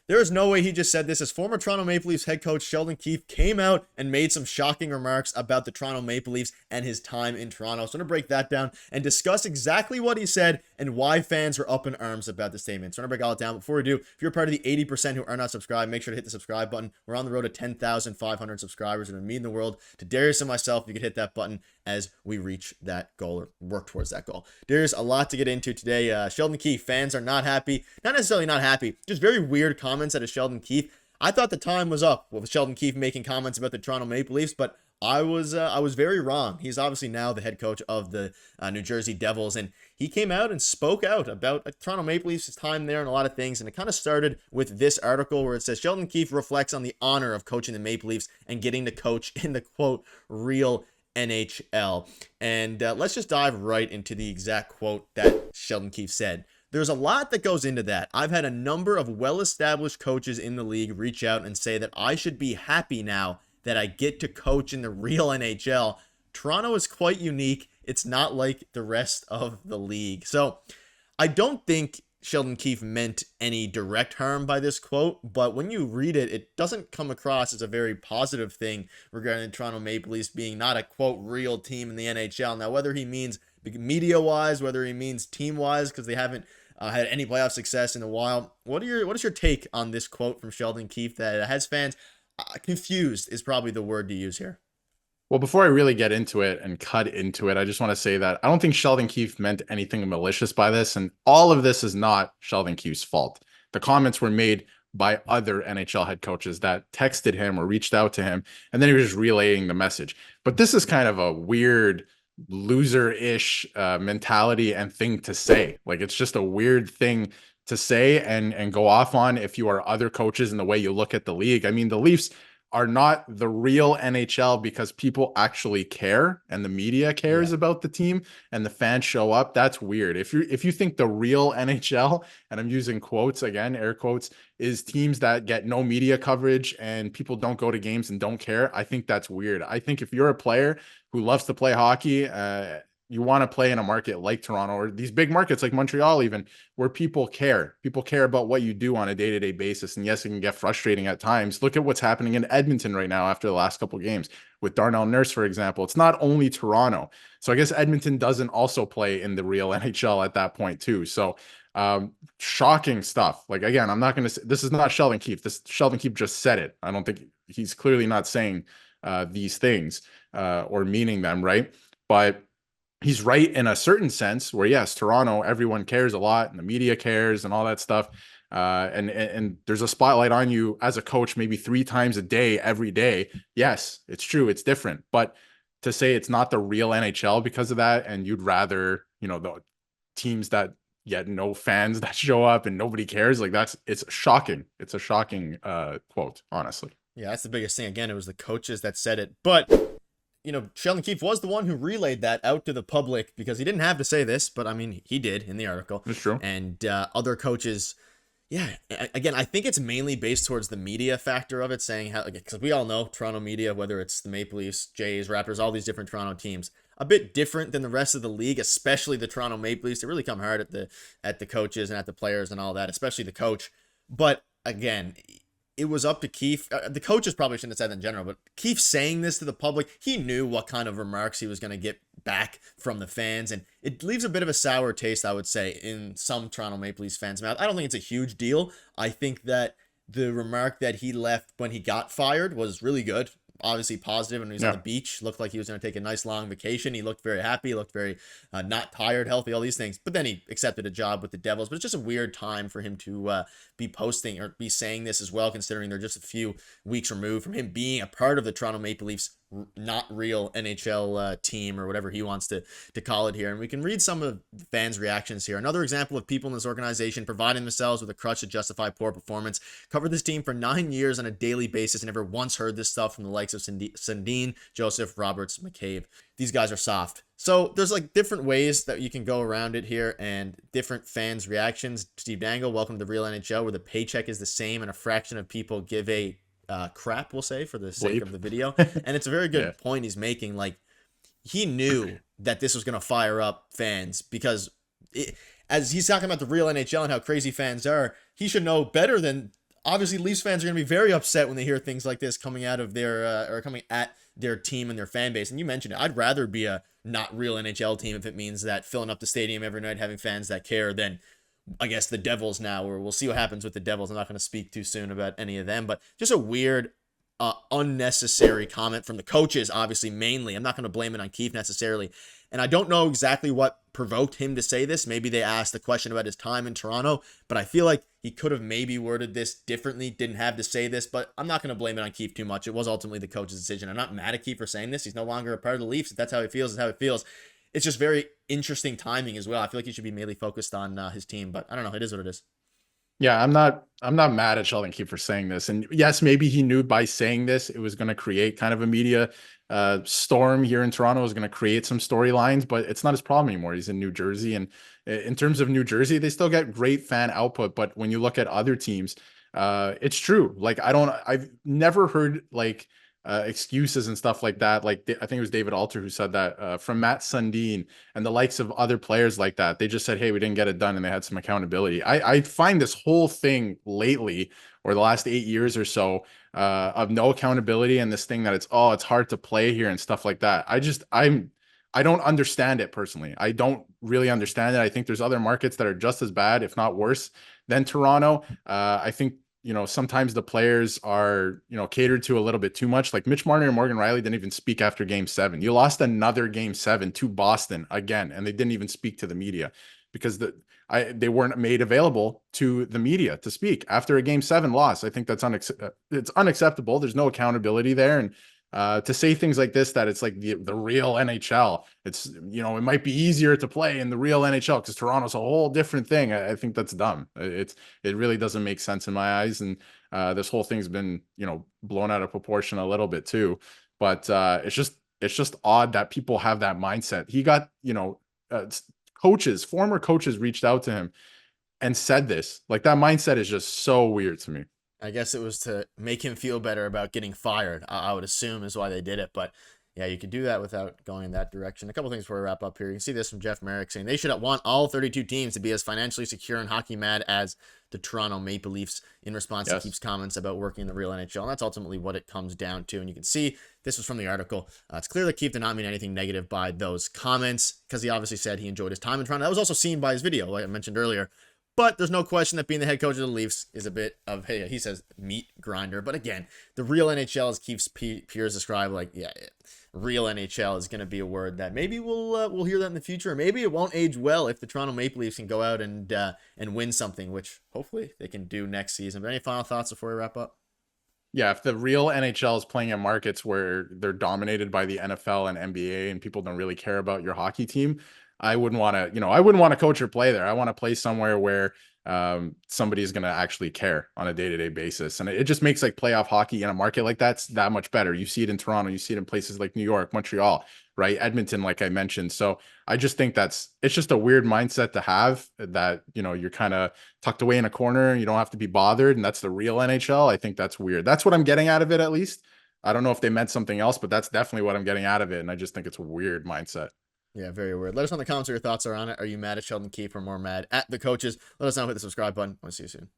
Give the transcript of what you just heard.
There is no way he just said this. As former Toronto Maple Leafs head coach Sheldon Keefe came out and made some shocking remarks about the Toronto Maple Leafs and his time in Toronto. So I'm going to break that down and discuss exactly what he said and why fans are up in arms about the statement. So I'm going to break all it down. Before we do, if you're part of the 80% who are not subscribed, make sure to hit the subscribe button. We're on the road to 10,500 subscribers. It would mean the world to Darius and myself if you could hit that button as we reach that goal or work towards that goal. There's a lot to get into today. Sheldon Keefe, fans are not happy. Not necessarily not happy, just very weird comments out of Sheldon Keefe. I thought the time was up with Sheldon Keefe making comments about the Toronto Maple Leafs, but I was very wrong. He's obviously now the head coach of the New Jersey Devils, and he came out and spoke out about Toronto Maple Leafs' time there and a lot of things. And it kind of started with this article where it says Sheldon Keefe reflects on the honor of coaching the Maple Leafs and getting to coach in the quote real NHL. And let's just dive right into the exact quote that Sheldon Keefe said. There's a lot that goes into that. I've had a number of well-established coaches in the league reach out and say that I should be happy now that I get to coach in the real NHL. Toronto is quite unique. It's not like the rest of the league. So I don't think Sheldon Keefe meant any direct harm by this quote, but when you read it, it doesn't come across as a very positive thing regarding the Toronto Maple Leafs being not a quote real team in the NHL. Now, whether he means media-wise, whether he means team-wise, because they haven't had any playoff success in a while, what is your take on this quote from Sheldon Keefe that has fans confused is probably the word to use here? Well, before I really get into it and cut into it, I just want to say that I don't think Sheldon Keefe meant anything malicious by this, and all of this is not Sheldon Keefe's fault. The comments were made by other NHL head coaches that texted him or reached out to him, and then he was just relaying the message. But this is kind of a weird loser-ish mentality and thing to say. Like, it's just a weird thing to say and go off on if you are other coaches in the way you look at the league. I mean, the Leafs are not the real NHL because people actually care and the media cares about the team and the fans show up. That's weird. If you think the real NHL, and I'm using quotes again, air quotes, is teams that get no media coverage and people don't go to games and don't care, I think that's weird. I think if you're a player who loves to play hockey, you want to play in a market like Toronto or these big markets like Montreal, even where people care. People care about what you do on a day-to-day basis. And yes, it can get frustrating at times. Look at what's happening in Edmonton right now after the last couple of games with Darnell Nurse, for example. It's not only Toronto. So I guess Edmonton doesn't also play in the real NHL at that point too. So shocking stuff. Like, again, I'm not going to say this is not Sheldon Keefe. This Sheldon Keefe just said it. I don't think he's clearly not saying these things or meaning them, right? But he's right in a certain sense where, yes, Toronto, everyone cares a lot and the media cares and all that stuff. And there's a spotlight on you as a coach, maybe 3 times a day, every day. Yes, it's true. It's different. But to say it's not the real NHL because of that, and you'd rather, the teams that get no fans that show up and nobody cares, like it's shocking. It's a shocking quote, honestly. Yeah, that's the biggest thing. Again, it was the coaches that said it. But Sheldon Keefe was the one who relayed that out to the public because he didn't have to say this, but I mean, he did in the article. It's true. And other coaches, again, I think it's mainly based towards the media factor of it, saying how, because we all know Toronto media, whether it's the Maple Leafs, Jays, Raptors, all these different Toronto teams, a bit different than the rest of the league, especially the Toronto Maple Leafs. They really come hard at the coaches and at the players and all that, especially the coach. But again, it was up to Keefe. The coaches probably shouldn't have said that in general, but Keefe saying this to the public, he knew what kind of remarks he was going to get back from the fans, and it leaves a bit of a sour taste, I would say, in some Toronto Maple Leafs fans' mouth. I don't think it's a huge deal. I think that the remark that he left when he got fired was really good. Obviously positive, and he was on the beach, looked like he was going to take a nice long vacation. He looked very happy, he looked very not tired, healthy, all these things. But then he accepted a job with the Devils. But it's just a weird time for him to be posting or be saying this as well, considering they're just a few weeks removed from him being a part of the Toronto Maple Leafs not real NHL team, or whatever he wants to call it here. And we can read some of the fans' reactions here. Another example of people in this organization providing themselves with a crutch to justify poor performance. Covered this team for 9 years on a daily basis and never once heard this stuff from the likes of Sundin, Joseph, Roberts, McCabe. These guys are soft. So there's like different ways that you can go around it here and different fans' reactions. Steve Dangle, welcome to the real NHL, where the paycheck is the same and a fraction of people give a crap, we'll say, for the sake of the video. And it's a very good point he's making. Like, he knew that this was going to fire up fans because as he's talking about the real NHL and how crazy fans are, he should know better than obviously Leafs fans are going to be very upset when they hear things like this coming out of their or coming at their team and their fan base. And you mentioned it. I'd rather be a not real NHL team if it means that filling up the stadium every night, having fans that care, than I guess the Devils now, or we'll see what happens with the Devils. I'm not going to speak too soon about any of them, but just a weird, unnecessary comment from the coaches, obviously, mainly. I'm not going to blame it on Keefe necessarily. And I don't know exactly what provoked him to say this. Maybe they asked the question about his time in Toronto, but I feel like he could have maybe worded this differently, didn't have to say this, but I'm not going to blame it on Keefe too much. It was ultimately the coach's decision. I'm not mad at Keefe for saying this. He's no longer a part of the Leafs. If that's how he feels, it's how it feels. It's just very interesting timing as well. I feel like he should be mainly focused on his team, but I don't know. It is what it is. Yeah, I'm not mad at Sheldon Keefe for saying this. And yes, maybe he knew by saying this it was going to create kind of a media storm here in Toronto. It was going to create some storylines, but it's not his problem anymore. He's in New Jersey, and in terms of New Jersey, they still get great fan output. But when you look at other teams, it's true. Like I've never heard like excuses and stuff like that. Like I think it was David Alter who said that from Matt Sundin and the likes of other players like that. They just said, "Hey, we didn't get it done," and they had some accountability. I find this whole thing lately, or the last 8 years or so, of no accountability, and this thing that it's hard to play here and stuff like that. I don't understand it personally. I don't really understand it. I think there's other markets that are just as bad, if not worse, than Toronto. I think sometimes the players are, catered to a little bit too much. Like Mitch Marner and Morgan Riley didn't even speak after game 7. You lost another game 7 to Boston again, and they didn't even speak to the media because they weren't made available to the media to speak after a game 7 loss. I think that's it's unacceptable. There's no accountability there. And to say things like this, that it's like the real NHL, it's, it might be easier to play in the real NHL because Toronto's a whole different thing. I think that's dumb. It really doesn't make sense in my eyes. And this whole thing's been, blown out of proportion a little bit too. But it's just odd that people have that mindset. He got, former coaches reached out to him and said this. Like, that mindset is just so weird to me. I guess it was to make him feel better about getting fired, I would assume is why they did it. But yeah, you could do that without going in that direction. A couple things before we wrap up here. You can see this from Jeff Merrick saying they should want all 32 teams to be as financially secure and hockey mad as the Toronto Maple Leafs, in response to Keefe's comments about working in the real NHL. And that's ultimately what it comes down to. And you can see this was from the article. It's clear that Keefe did not mean anything negative by those comments, because he obviously said he enjoyed his time in Toronto. That was also seen by his video, like I mentioned earlier. But there's no question that being the head coach of the Leafs is a bit of, hey, he says meat grinder. But again, the real NHL, as Keefe's peers describe, like, yeah, real NHL is going to be a word that maybe we'll hear that in the future. Or maybe it won't age well if the Toronto Maple Leafs can go out and win something, which hopefully they can do next season. But any final thoughts before we wrap up? Yeah, if the real NHL is playing in markets where they're dominated by the NFL and NBA and people don't really care about your hockey team, I wouldn't want to coach or play there. I want to play somewhere where somebody is going to actually care on a day-to-day basis. And it just makes like playoff hockey in a market like that's that much better. You see it in Toronto, you see it in places like New York, Montreal, right? Edmonton, like I mentioned. So I just think it's just a weird mindset to have, that, you're kind of tucked away in a corner and you don't have to be bothered. And that's the real NHL. I think that's weird. That's what I'm getting out of it, at least. I don't know if they meant something else, but that's definitely what I'm getting out of it. And I just think it's a weird mindset. Yeah, very weird. Let us know in the comments what your thoughts are on it. Are you mad at Sheldon Keefe or more mad at the coaches? Let us know. Hit the subscribe button. I want to see you soon.